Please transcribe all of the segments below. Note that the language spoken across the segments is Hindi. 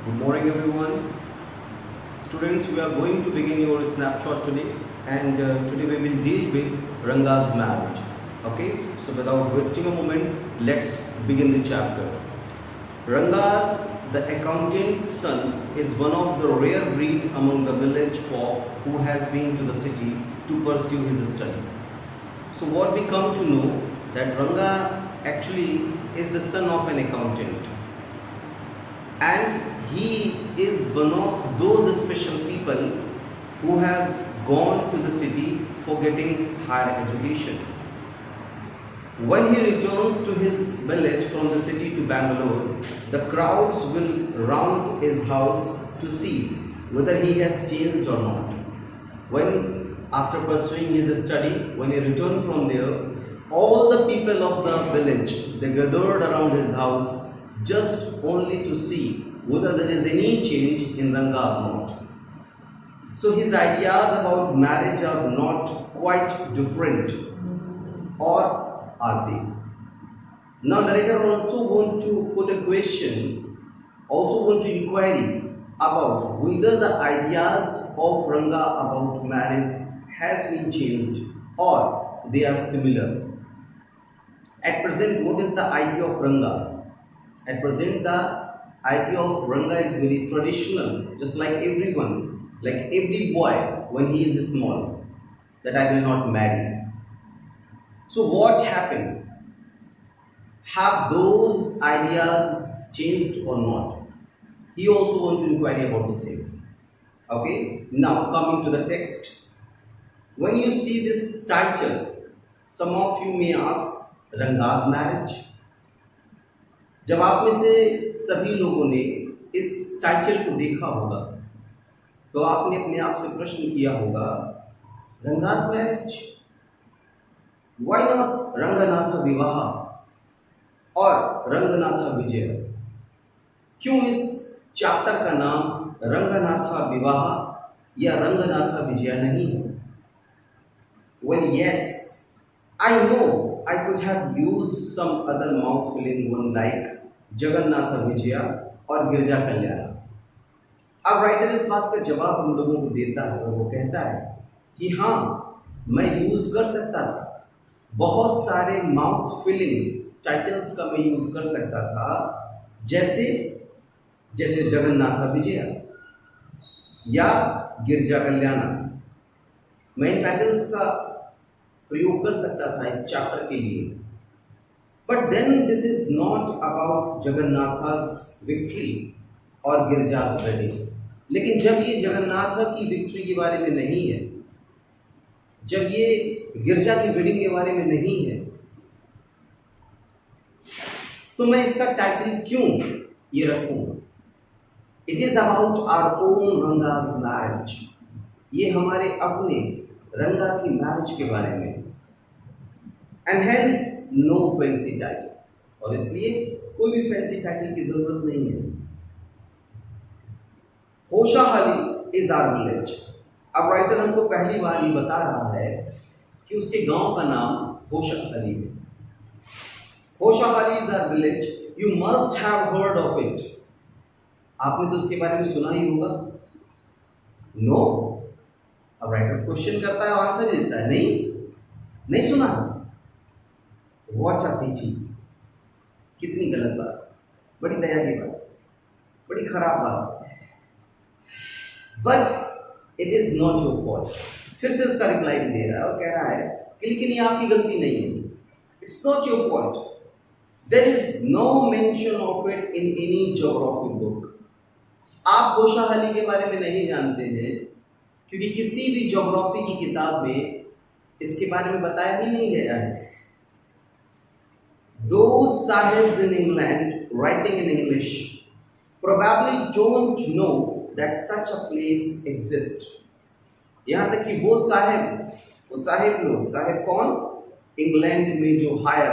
Good morning, everyone. Students, we are going to begin your snapshot today, and today we will deal with Ranga's marriage. Okay, so without wasting a moment, let's begin the chapter. Ranga, the accountant son, is one of the rare breed among the village folk who has been to the city to pursue his study. So, what we come to know that Ranga actually is the son of an accountant, and he is one of those special people who have gone to the city for getting higher education. When he returns to his village from the city to Bangalore, the crowds will round his house to see whether he has changed or not. When, after pursuing his study, when he returned from there, all the people of the village, they gathered around his house just only to see whether there is any change in Ranga or not. So his ideas about marriage are not quite different, or are they? Now narrator also want to put a question, also want to inquiry about whether the ideas of Ranga about marriage has been changed or they are similar. At present, what is the idea of Ranga? At present, the idea of Ranga is very traditional, just like everyone, like every boy when he is small, that I will not marry. So what happened? Have those ideas changed or not? He also wants to inquire about the same. Okay, now coming to the text. When you see this title, some of you may ask, Ranga's marriage? जब आप में से सभी लोगों ने इस टाइटल को देखा होगा तो आपने अपने आप से प्रश्न किया होगा, Ranga's marriage, why not Ranganath विवाह और रंगनाथ विजय? क्यों इस चैप्टर का नाम रंगनाथ विवाह या रंगनाथ विजय नहीं है? Well, yes, I know I could have used some other mouth-filling one like Jagannath Vijaya और गिरजा कल्याण. अब राइटर इस बात का जवाब हम लोगों को देता है और वो कहता है कि हाँ, मैं यूज कर सकता था, बहुत सारे माउथ फिलिंग टाइटल्स का मैं यूज कर सकता था, जैसे जैसे जगन्नाथ विजया या गिरजा कल्याण. मैं इन टाइटल्स का प्रयोग कर सकता था इस चैप्टर के लिए. But then this is not about Jagannatha's victory or Girja's wedding. लेकिन जब ये जगन्नाथ की विक्ट्री के बारे में नहीं है, जब ये गिरजा की वेडिंग के बारे में नहीं है, तो मैं इसका टाइटल क्यों ये रखूंगा? It is about our own Ranga's marriage. ये हमारे अपने रंगा की मैरिज के बारे में. And hence no fancy title, और इसलिए कोई भी फैंसी टाइटल की जरूरत नहीं है. Hoshahali is our village. अब राइटर हमको पहली बार ये बता रहा है कि उसके गांव का नाम होशाहाली है. Hoshahali is our village. You must have heard of it. आपने तो उसके बारे में सुना ही होगा. नो. अब राइटर क्वेश्चन करता है, आंसर देता है, नहीं सुना. वॉच अ पिटी. कितनी गलत बात, बड़ी दया की बात, बड़ी खराब बात. But it is not your fault. फिर से उसका रिप्लाई भी दे रहा है और कह रहा है कि लेकिन ये आपकी गलती नहीं है. It's not your fault. There is no mention of it in any geography book. आप होशाहाली के बारे में नहीं जानते हैं क्योंकि किसी भी ज्योग्राफी की किताब में इसके बारे में बताया ही नहीं गया है. Those sahibs in England writing in English probably don't know that such a place exists. यहाँ तक कि वो साहिब लोग, साहिब कौन? इंग्लैंड में जो हायर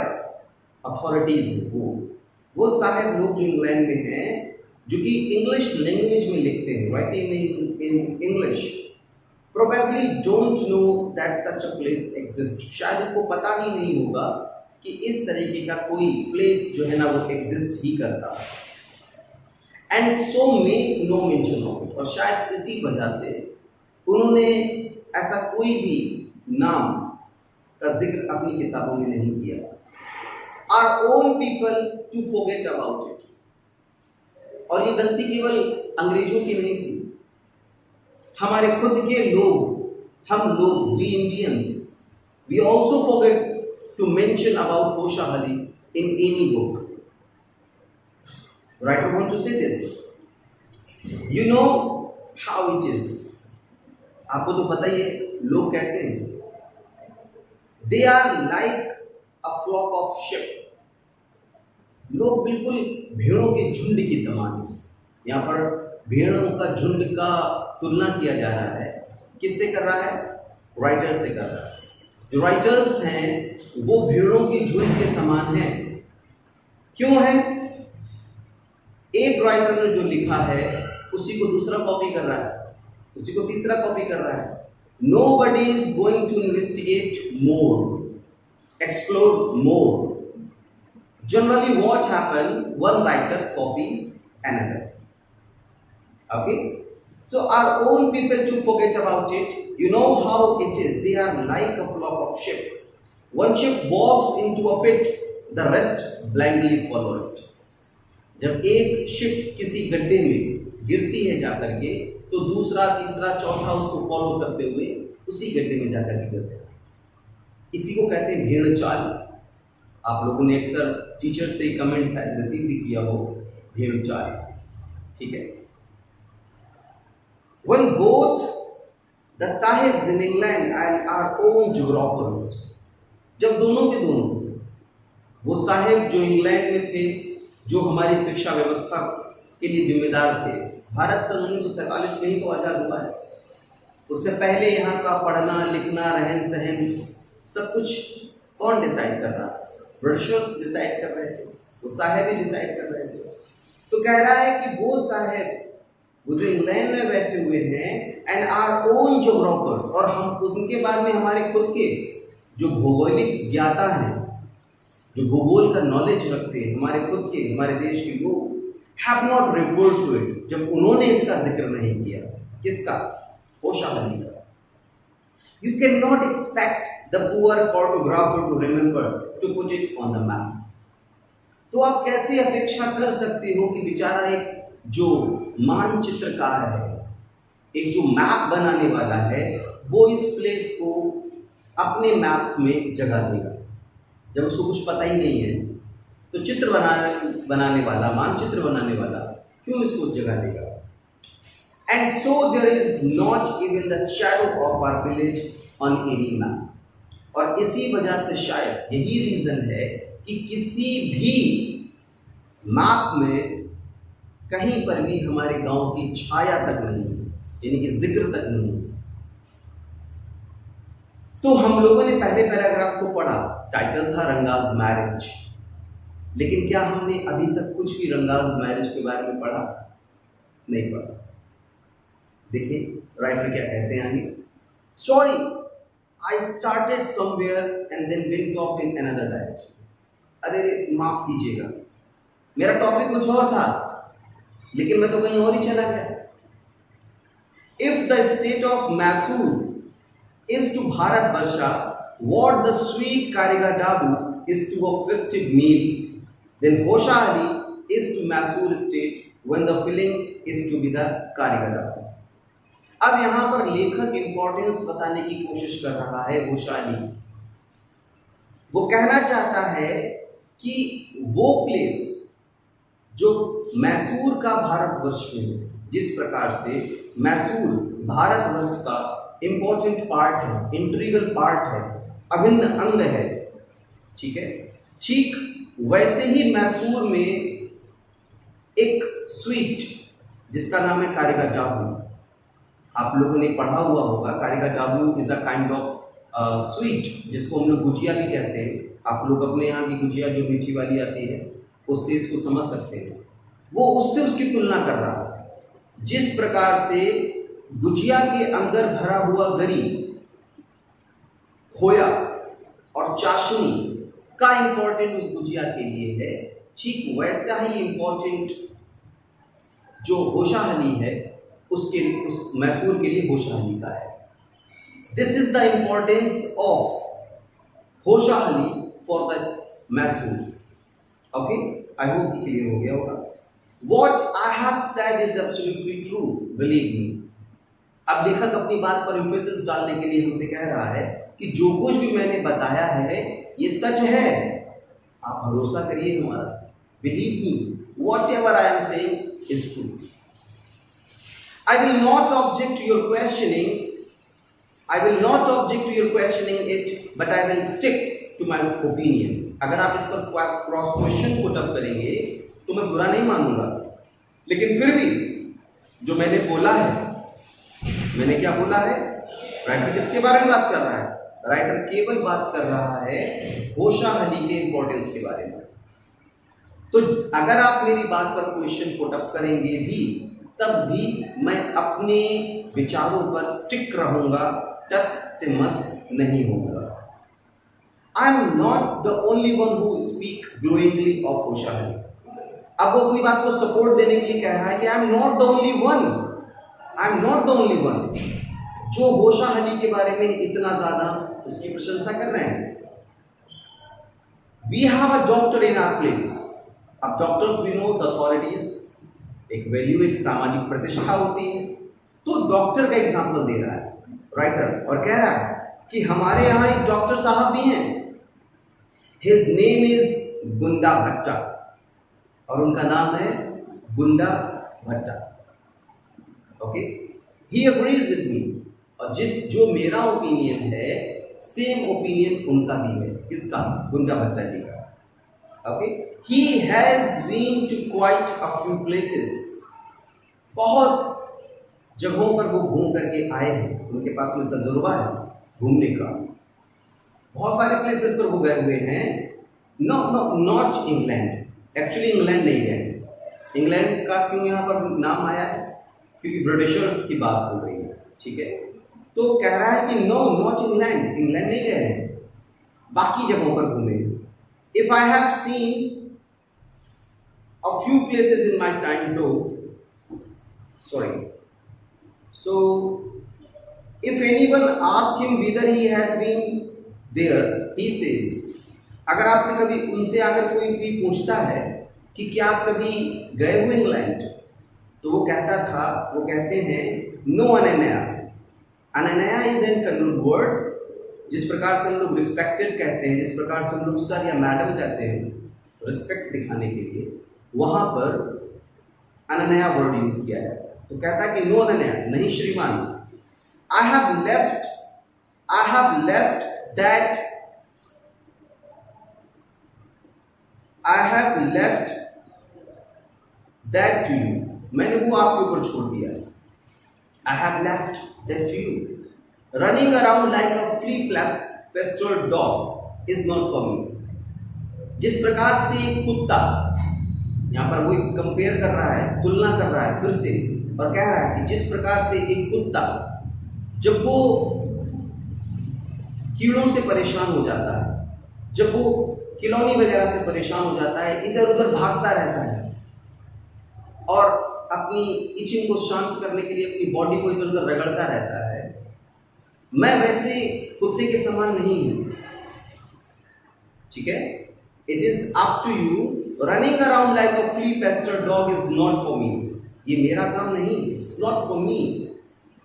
अथॉरिटीज हैं, वो साहिब लोग जो इंग्लैंड में हैं, जो कि इंग्लिश लैंग्वेज में लिखते हैं, writing in English, probably don't know that such a place exists. शायद उनको पता ही नहीं होगा कि इस तरीके का कोई प्लेस जो है ना वो एग्जिस्ट ही करता. And so make no mention of it, और शायद इसी वजह से उन्होंने ऐसा कोई भी नाम का जिक्र अपनी किताबों में नहीं किया। Our own people to forget about it, और ये गलती केवल अंग्रेजों की नहीं थी, हमारे खुद के लोग, हम लोग, we Indians, we also forget to mention about Hoshahali in any book. Writer want to say this. You know how it is. आपको तो पता ही है लोग कैसे हैं। They are like a flock of sheep. लोग बिल्कुल भेड़ों के झुंड की समान हैं। यहाँ पर भेड़ों का झुंड का तुलना किया जा रहा है, किससे कर रहा है? राइटर से कर रहा है। जो राइटर्स हैं वो भेड़ों के झुंड के समान हैं। क्यों है? एक राइटर ने जो लिखा है उसी को दूसरा कॉपी कर रहा है, उसी को तीसरा कॉपी कर रहा है। Nobody is going to investigate more, explore more. Generally what happen, one writer copies another. Okay, so our own people to forget about it. You know how it is, they are like a flock of sheep. One sheep walks into a pit, the rest blindly follow it. जब एक शिप किसी गड्ढे में गिरती है जाकर के, तो दूसरा, तीसरा, चौथा उसको फॉलो करते हुए उसी गड्ढे में जाकर के गिरते हैं। इसी को कहते हैं भेड़ चाल। आप लोगों ने अक्सर टीचर से कमेंट्स रिसीव भी किया हो, भेड़ चाल। ठीक है। When both the sahibs in England and our own geographers, जब दोनों के दोनों, वो साहिब जो इंग्लैंड में थे, जो हमारी शिक्षा व्यवस्था के लिए जिम्मेदार थे, भारत सन 1947 में ही तो आजाद हुआ है। उससे पहले यहाँ का पढ़ना लिखना, रहन सहन, सब कुछ कौन डिसाइड कर रहा? ब्रिटिशर्स डिसाइड कर रहे थे, वो साहिब ही डिसाइड कर रहे थे। तो कह रहा है कि वो साहिब, वो जो इंग्लैंड में बैठे हुए हैं, एंड आवर ओन ज्योग्राफर्स, और हम उनके बाद में हमारे खुद के जो भौगोलिक ज्ञाता हैं, जो भूगोल का नॉलेज रखते हैं, हमारे खुद के, हमारे देश के लोग, have not referred to it, जब उन्होंने इसका जिक्र नहीं किया। किसका? होशा अली का। You can not expect the poor cartographer to remember to put it on the map. तो आप कैसे अपेक्षा कर सकते हो कि बेचारा एक जो मानचित्रकार है, एक जो मैप बनाने वाला है, वो इस प्लेस को अपने मैप्स में जगह देगा, जब उसको कुछ पता ही नहीं है। तो चित्र बनाने वाला, मानचित्र बनाने वाला क्यों इसको जगह देगा? And so there is not even the shadow of our village on any map. और इसी वजह से शायद यही रीजन है कि किसी भी मैप में कहीं पर भी हमारे गांव की छाया तक नहीं, यानी कि जिक्र तक नहीं। तो हम लोगों ने पहले पैराग्राफ को पढ़ा, टाइटल था रंगाज मैरिज, लेकिन क्या हमने अभी तक कुछ भी रंगाज मैरिज के बारे में पढ़ा? नहीं पढ़ा। देखिए राइटर क्या कहते हैं आगे। Sorry, I started somewhere and then went off in another direction. अरे माफ कीजिएगा, मेरा टॉपिक कुछ और था, लेकिन मैं तो कहीं और ही चला गया। If the state of Mysore is to Bharatvarsha what the sweet Kariga Dabu is to a festive meal, then Hosha Ali is to Mysore state when the filling is to be the Kariga Dabu। अब यहाँ पर लेखक इंपॉर्टेंस बताने की कोशिश कर रहा है होशा अली। वो कहना चाहता है कि वो प्लेस जो मैसूर का भारतवर्ष में, जिस प्रकार से मैसूर भारतवर्ष का इंपॉर्टेंट पार्ट है, इंटीग्रल पार्ट है, अभिन्न अंग है, ठीक है, ठीक वैसे ही मैसूर में एक स्वीट जिसका नाम है कारिका जाबू, आप लोगों ने पढ़ा हुआ होगा। कारिका जाबू is a kind of sweet, जिसको हम लोग गुजिया भी कहते हैं। आप लोग अपने यहाँ की गुजिया जो मीठी वाली आती है उससे इसको समझ सकते हैं। वो उससे उसकी तुलना कर रहा है। जिस प्रकार से गुजिया के अंदर भरा हुआ गरी, खोया और चाशनी का इंपॉर्टेंट उस गुजिया के लिए है, ठीक वैसा ही इंपॉर्टेंट जो होशाहली है उसके उस मैसूर के लिए होशाहली का है। This is the importance of Hoshahali for the Mysore. Okay, I hope कि क्लियर हो गया होगा। What I have said is absolutely true, believe me। अब लेखक अपनी बात पर एम्फेसिस डालने के लिए हमसे कह रहा है कि जो कुछ भी मैंने बताया है ये सच है, आप भरोसा करिए हमारा। Believe me, whatever I am saying is true। I will not object to your questioning, I will not object to your questioning it, but I will stick to my opinion। अगर आप इस पर क्रॉस क्वेश्चन पुट अप करेंगे तो मैं बुरा नहीं मानूंगा, लेकिन फिर भी जो मैंने बोला है, मैंने क्या बोला है? राइटर किसके बारे में बात कर रहा है? राइटर केवल बात कर रहा है होशाहली के इंपॉर्टेंस के बारे में। तो अगर आप मेरी बात पर क्वेश्चन पुट अप करेंगे भी, तब भी मैं अपने विचारों पर स्टिक रहूंगा, टस से मस नहीं होऊंगा। I am not the only one who speak glowingly of Hoshahali. अब वो अपनी बात को सपोर्ट देने के लिए कह रहा है कि आई am not the only one, I am not the only one जो होशाहली के बारे में इतना ज्यादा उसकी प्रशंसा कर रहे हैं। We have a doctor in our place. अब doctors we know the authorities, एक वैल्यू, एक सामाजिक प्रतिष्ठा होती है। तो डॉक्टर का एग्जाम्पल दे रहा है राइटर और कह रहा है कि हमारे यहाँ एक डॉक्टर साहब भी हैं, हिज नेम इज गुंडा भट्टा, और उनका नाम है गुंडा भट्टा। Okay, he agrees with me, और जो मेरा ओपिनियन है सेम ओपिनियन उनका भी है। किसका? गुंडा भट्टा जी का। Okay, he has been to quite a few places. बहुत जगहों पर वो घूम करके आए हैं, उनके पास में तजुर्बा है घूमने का। बहुत सारे प्लेसेस पर वो गए हुए हैं। नॉट इंग्लैंड, एक्चुअली इंग्लैंड नहीं गए। इंग्लैंड का क्यों यहाँ पर नाम आया है? क्योंकि ब्रिटिशर्स की बात हो रही है, ठीक है। तो कह रहा है कि नो, नॉट इंग्लैंड, इंग्लैंड नहीं गए हैं, बाकी जगहों पर घूमे। If I have seen a few places in my time though, sorry, so if anyone ask him whether he has been there, he says, अगर आपसे कभी उनसे अगर कोई भी पूछता है कि क्या आप कभी गए हुए इंग्लैंड, तो वो कहते हैं नो अनन्या। अनन्या इज एन कन्नड़ वर्ड, जिस प्रकार से हम लोग रिस्पेक्टेड कहते हैं, जिस प्रकार से हम लोग सर या मैडम कहते हैं रिस्पेक्ट दिखाने के लिए, वहां पर अनन्या वर्ड यूज किया है। तो कहता है कि नो अनन्या, नहीं श्रीमान। I have left that to you, मैंने वो आपके ऊपर छोड़ दिया है। I have left that to you. Running around like a flea-pestered dog is not for me. जिस प्रकार से एक कुत्ता, यहाँ पर वो कंपेयर कर रहा है, तुलना कर रहा है फिर से, और कह रहा है कि जिस प्रकार से एक कुत्ता जब वो कीड़ों से परेशान हो जाता है, जब वो खिलौनी वगैरह से परेशान हो जाता है, इधर उधर भागता रहता है और अपनी इचिंग को शांत करने के लिए अपनी बॉडी को इधर उधर रगड़ता रहता है, मैं वैसे कुत्ते के समान नहीं हूं, ठीक है। It is up to you, running around like a flea pestered dog is not for me, ये मेरा काम नहीं, it's not for me.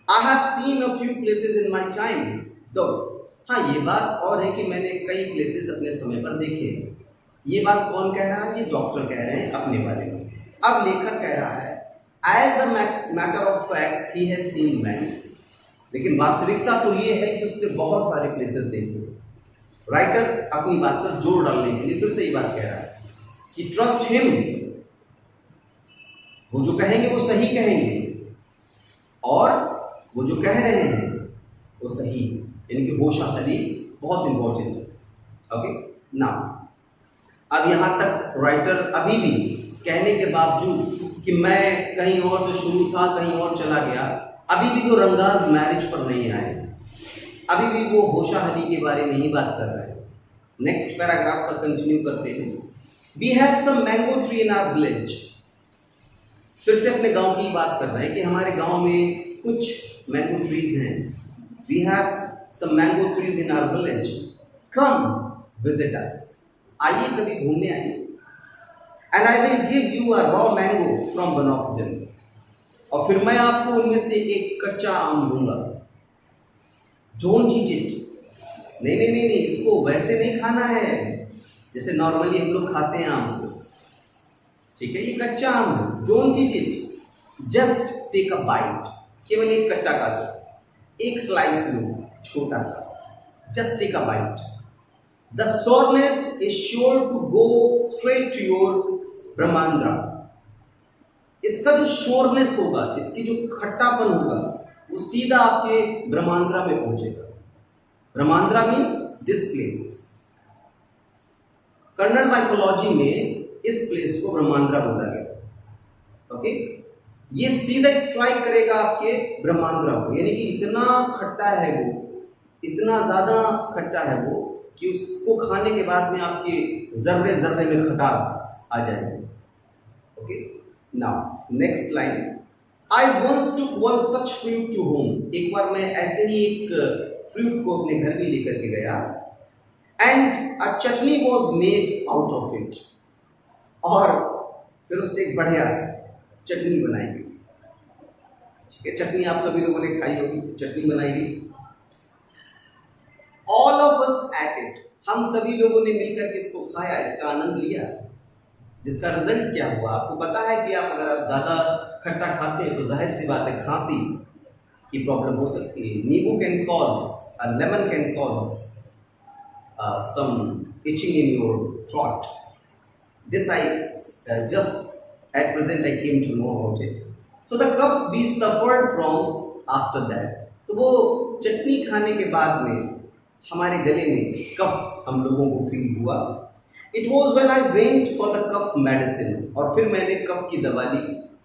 I have seen a few places in my time though. हाँ, ये बात और है कि मैंने कई प्लेसेस अपने समय पर देखे। ये बात कौन कह रहा है? ये डॉक्टर कह रहे हैं अपने बारे में। अब लेखक कह रहा है as a matter of fact he has seen man, लेकिन वास्तविकता तो ये है कि उसने बहुत सारे प्लेसेस देखे। राइटर अपनी बात पर जोर डालने के लिए फिर से ये बात कह रहा है कि ट्रस्ट हिम, वो जो कहेंगे वो सही कहेंगे, और वो जो कह रहे हैं वो सही, यानी कि होशाहली बहुत इंपॉर्टेंट है। ओके ना, अब यहां तक राइटर अभी भी कहने के बावजूद कि मैं कहीं और से शुरू था, कहीं और चला गया, अभी भी वो रंगाज मैरिज पर नहीं आए, अभी भी वो होशाहली के बारे में ही बात कर रहे हैं। नेक्स्ट पैराग्राफ पर कंटिन्यू करते हैं। We have some mango tree in our village. फिर से अपने गांव की बात कर रहे हैं कि हमारे गांव में कुछ मैंगो ट्रीज हैं। We have some mango trees in our village, come visit us, आइए कभी घूमने आइए, and I will give you a raw mango from one of them, और फिर मैं आपको उनमें से एक कच्चा आम दूंगा। डोंट ईट इट, नहीं नहीं नहीं नहीं, इसको वैसे नहीं खाना है जैसे नॉर्मली हम लोग खाते हैं आम को, ठीक है, ये कच्चा आम है। Don't eat it, just take a bite, केवल एक कच्चा काटो, एक स्लाइस लो छोटा सा, just take a bite. The sourness is sure to go straight to your ब्रह्मांड्रा। इसका जो श्योरनेस होगा, इसकी जो खट्टापन होगा, वो सीधा आपके ब्रह्मांड्रा में पहुंचेगा। ब्रह्मांड्रा means this place. Kannada mythology में इस प्लेस को ब्रह्मांड्रा बोला गया। ओके, ये सीधा स्ट्राइक करेगा आपके ब्रह्मांड्रा को, यानी कि इतना खट्टा है वो, इतना ज्यादा खट्टा है वो कि उसको खाने के बाद में आपके जर्रे जर्रे में खटास आ जाएगी। Okay, now next line, I once took one such fruit to home. एक बार मैं ऐसे ही एक फ्रूट को अपने घर में लेकर के गया, and a chutney was made out of it, और फिर उससे एक बढ़िया चटनी बनाई गई। ठीक है, चटनी आप सभी लोगों ने खाई होगी, चटनी बनाई गई। All of us at it, हम सभी लोगों ने मिलकर के इसको खाया, इसका आनंद लिया, जिसका रिजल्ट क्या हुआ आपको पता है कि आप अगर आप ज्यादा खट्टा खाते हैं तो जाहिर सी बात है खांसी की प्रॉब्लम हो सकती है। नींबू can cause, lemon can cause some itching in your throat. This I just at present I came to know about it. So the cough we suffered from after that. तो वो चटनी खाने के बाद में हमारे गले में कफ हम लोगों को फील हुआ। It was when I went for the cough medicine, और फिर मैंने कफ की दवा ली,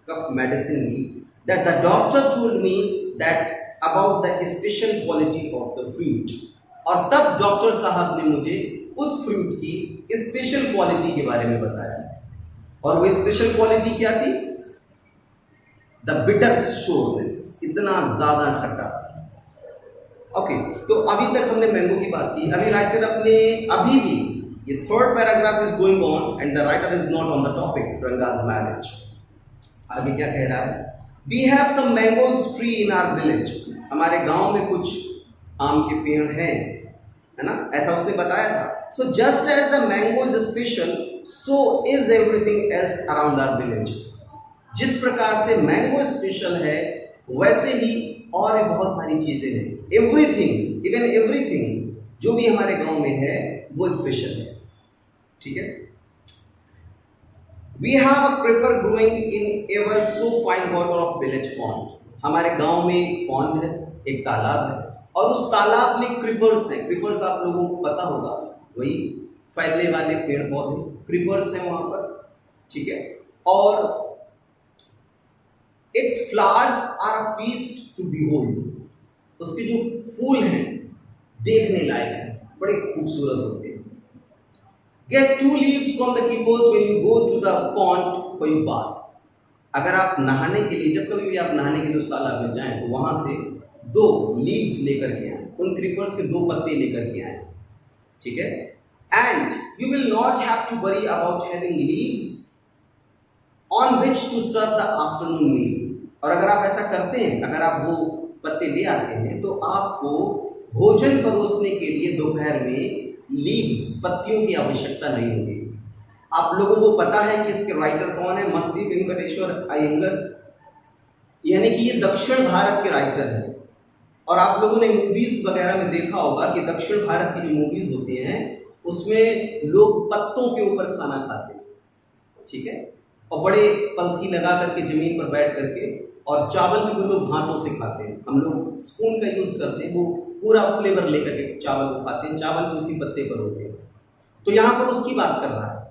कफ मेडिसिन ली, that the doctor told me that about the special quality of the fruit. और तब डॉक्टर साहब ने मुझे उस फ्रूट की स्पेशल क्वालिटी के बारे में बताया, और वो स्पेशल क्वालिटी क्या थी? द बिटर शोरनेस, इतना ज्यादा खट्टा। ओके, तो अभी तक हमने मैंगो की बात की। अभी राइटर अपने अभी भी ये third paragraph is going on and the writer is not on the topic Ranga's marriage. आगे क्या कह रहा है? We have some mangoes tree in our village, हमारे गांव में कुछ आम के पेड़ हैं, है ना, ऐसा उसने बताया था। So just as the mango is special, so is everything else around our village. जिस प्रकार से मैंगो स्पेशल है, वैसे ही और भी बहुत सारी चीजें हैं। एवरीथिंग, इवन एवरीथिंग जो भी हमारे गांव में है वो स्पेशल है। ठीक है, we have a creeper growing in ever so fine water of village pond. हमारे गांव में एक पॉन्ड है, एक तालाब है, और उस तालाब में क्रीपर्स हैं। क्रीपर्स आप लोगों को पता होगा, वही फैलने वाले पेड़ पौधे, क्रीपर्स हैं वहां पर। ठीक है, और it's flowers are a feast to behold, उसके जो फूल हैं देखने लायक हैं, बड़े खूबसूरत होते हैं। Get 2 leaves from the keepers when you go to the pond for your bath. अगर आप नहाने के लिए, जब कभी भी आप नहाने के लिए उस तालाब में जाएं, तो वहां से 2 लीव्स लेकर के आए, उन क्रीपर्स के 2 पत्ते लेकर के आए। ठीक है, and you will not have to worry about having leaves on which to serve the afternoon meal. और अगर आप ऐसा करते हैं, अगर आप वो पत्ते ले आते हैं, तो आपको भोजन परोसने के लिए दोपहर में लीव्स, पत्तियों की आवश्यकता नहीं होगी। आप लोगों को पता है कि इसके राइटर कौन है? मस्ती वेंकटेश्वर अयंगर, यानी कि ये दक्षिण भारत के राइटर हैं। और आप लोगों ने मूवीज वगैरह में देखा होगा कि दक्षिण भारत की जो मूवीज होती हैं उसमें लोग पत्तों के ऊपर खाना खाते हैं। ठीक है, और बड़े पंक्ति लगा करके जमीन पर बैठ करके, और चावल भी वो लोग हाथों से खाते हैं। हम लोग स्पून का यूज करते हैं, वो पूरा फ्लेवर लेकर के चावल को खाते हैं, चावल भी उसी पत्ते पर होते हैं। तो यहाँ पर उसकी बात कर रहा है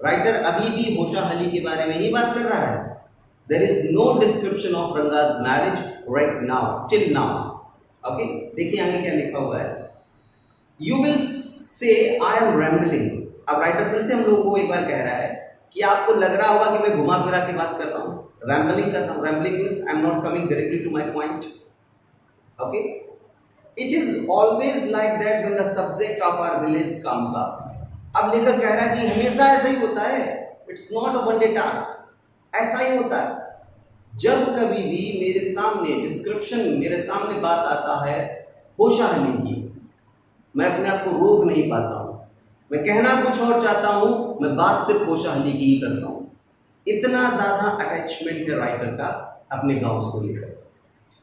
राइटर, अभी भी होशाहाली के बारे में ही बात कर रहा है। There is no description of Ranga's marriage right now, till now. Okay, देखिए आगे क्या लिखा हुआ है। You will say I am rambling. अब राइटर फिर से हम लोगों को एक बार कह रहा है कि आपको लग रहा होगा कि मैं घुमा फिरा के बात कर रहा हूँ, रैम्बलिंग कर रहा हूँ. Rambling means I am not coming directly to my point. Okay, it is always like that when the subject of our village comes up. अब लेखक कह रहा है कि हमेशा ऐसा ही होता है, it's not a one day task. ऐसा ही होता है. जब कभी भी मेरे सामने डिस्क्रिप्शन, मेरे सामने बात आता है होशाहली की, मैं अपने आप को रोक नहीं पाता हूं. मैं कहना कुछ और चाहता हूं, मैं बात सिर्फ होशाहली की ही करता हूं. इतना ज्यादा अटैचमेंट है राइटर का अपने गांव को लेकर.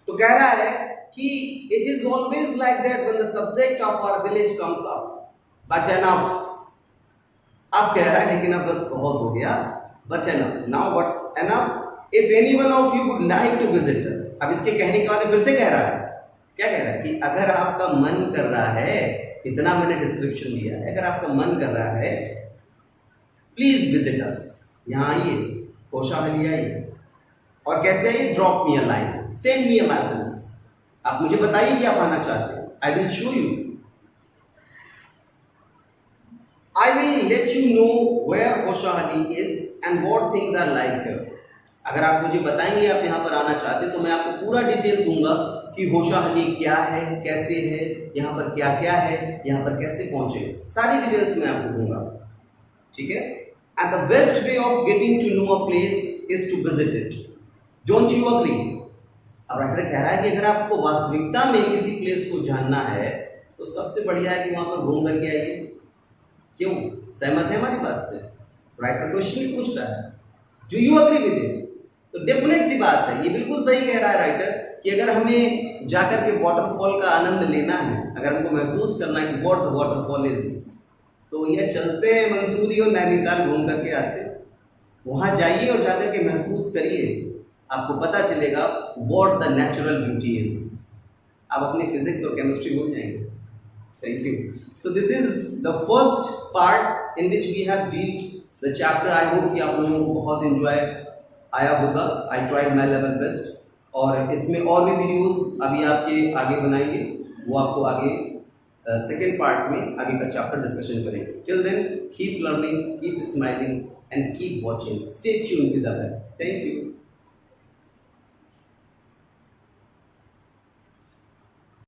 तो कह रहा है कि it is always like that when the subject of our village comes up, but enough. अब कह रहा है लेकिन अब बस बहुत हो गया, but enough. Now what's enough? If anyone of you would like to visit us. अब इसके कहने के बाद फिर से कह रहा है, क्या कह रहा है कि अगर आपका मन कर रहा है, इतना मैंने डिस्क्रिप्शन दिया है, अगर आपका मन कर रहा है प्लीज विजिट अस, यहां आइए, होशाहली आइए. और कैसे आइए? Drop me a line, send me a message. आप मुझे बताइए कि आप आना चाहते हैं. I will show you, I will let you know where होशाहली is and what things are like here. अगर आप मुझे बताएंगे आप यहाँ पर आना चाहते हैं तो मैं आपको पूरा डिटेल दूंगा कि होशाहली क्या है, कैसे है, यहाँ पर क्या क्या है, यहाँ पर कैसे पहुंचे, सारी डिटेल्स मैं आपको दूंगा. ठीक है? And the best way of getting to know a place is to visit it. Don't you agree? अब राइटर कह रहा है कि अगर आपको वास्तविकता में किसी प्लेस को जानना है तो सबसे बढ़िया है कि वहां पर घूम करके आइए. क्यों? सहमत है हमारी बात से? राइटर क्वेश्चन पूछ रहा है, do you agree with it? तो डेफिनेट सी बात है, ये बिल्कुल सही कह रहा है राइटर कि अगर हमें जाकर के वाटरफॉल का आनंद लेना है, अगर हमको महसूस करना है कि व्हाट द वाटरफॉल इज, तो ये चलते हैं मंसूरी और नैनीताल घूम करके आते. वहां जाइए और जाकर के महसूस करिए, आपको पता चलेगा what the natural beauty is. आप अपनी फिजिक्स और केमिस्ट्री भूल जाएंगे. Thank you. So this is the first part in which we have dealt the chapter. I hope कि आप लोगों को बहुत enjoy आया होगा. I tried my level best. और इसमें और भी वीडियोस अभी आपके आगे बनाएंगे, वो आपको आगे सेकेंड पार्ट में आगे का चैप्टर डिस्कशन करेंगे. Till then, keep learning, keep smiling and keep watching. Stay tuned with us. Thank you.